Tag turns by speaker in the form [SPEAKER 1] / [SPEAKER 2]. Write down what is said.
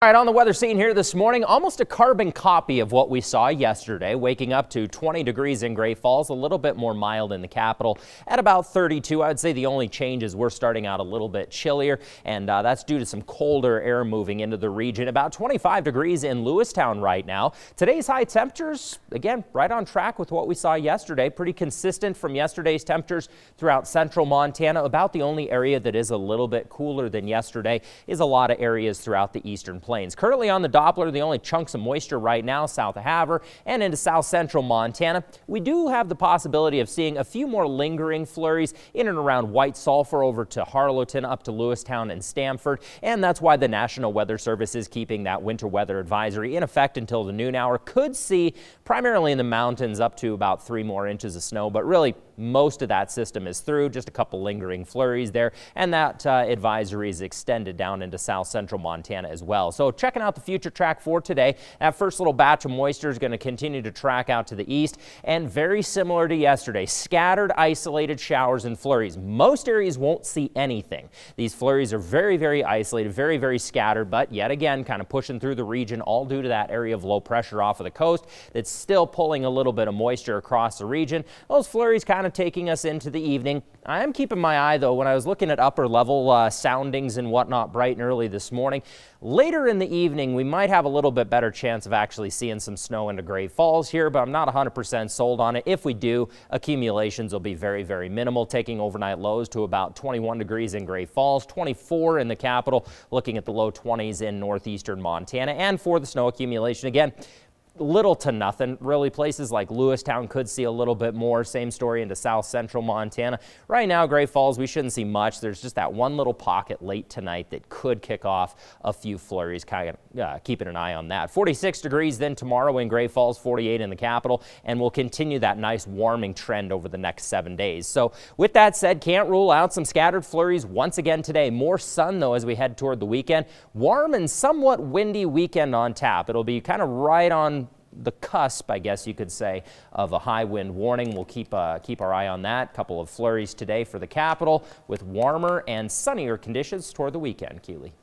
[SPEAKER 1] All right, on the weather scene here this morning, almost a carbon copy of what we saw yesterday, waking up to 20 degrees in Great Falls, a little bit more mild in the capital at about 32. I would say the only change is we're starting out a little bit chillier, and that's due to some colder air moving into the region. About 25 degrees in Lewistown right now. Today's high temperatures, again, right on track with what we saw yesterday. Pretty consistent from yesterday's temperatures throughout central Montana. About the only area that is a little bit cooler than yesterday is a lot of areas throughout the eastern plains. Currently on the Doppler, the only chunks of moisture right now south of Havre and into south central Montana. We do have the possibility of seeing a few more lingering flurries in and around White Sulphur over to Harlowton, up to Lewistown and Stamford, and that's why the National Weather Service is keeping that winter weather advisory in effect until the noon hour. Could see primarily in the mountains up to about 3 more inches of snow, but really most of that system is through, just a couple lingering flurries there, and that advisory is extended down into south central Montana as well. So checking out the future track for today, that first little batch of moisture is going to continue to track out to the east, and very similar to yesterday, scattered isolated showers and flurries. Most areas won't see anything. These flurries are very, very isolated, very, very scattered, but yet again kind of pushing through the region, all due to that area of low pressure off of the coast that's still pulling a little bit of moisture across the region. Those flurries kind of taking us into the evening. I am keeping my eye, though, when I was looking at upper level soundings and whatnot bright and early this morning. Later in the evening, we might have a little bit better chance of actually seeing some snow into Great Falls here, but I'm not 100% sold on it. If we do, accumulations will be very, very minimal, taking overnight lows to about 21 degrees in Great Falls, 24 in the capital, looking at the low 20s in northeastern Montana. And for the snow accumulation, again, little to nothing. Really, places like Lewistown could see a little bit more. Same story into south central Montana. Right now, Great Falls, we shouldn't see much. There's just that one little pocket late tonight that could kick off a few flurries. Kind of keeping an eye on that. 46 degrees then tomorrow in Great Falls, 48 in the capital, and we'll continue that nice warming trend over the next 7 days. So with that said, can't rule out some scattered flurries once again today. More sun, though, as we head toward the weekend. Warm and somewhat windy weekend on tap. It'll be kind of right on the cusp, I guess you could say, of a high wind warning. We'll keep our eye on that. Couple of flurries today for the capital with warmer and sunnier conditions toward the weekend. Keely.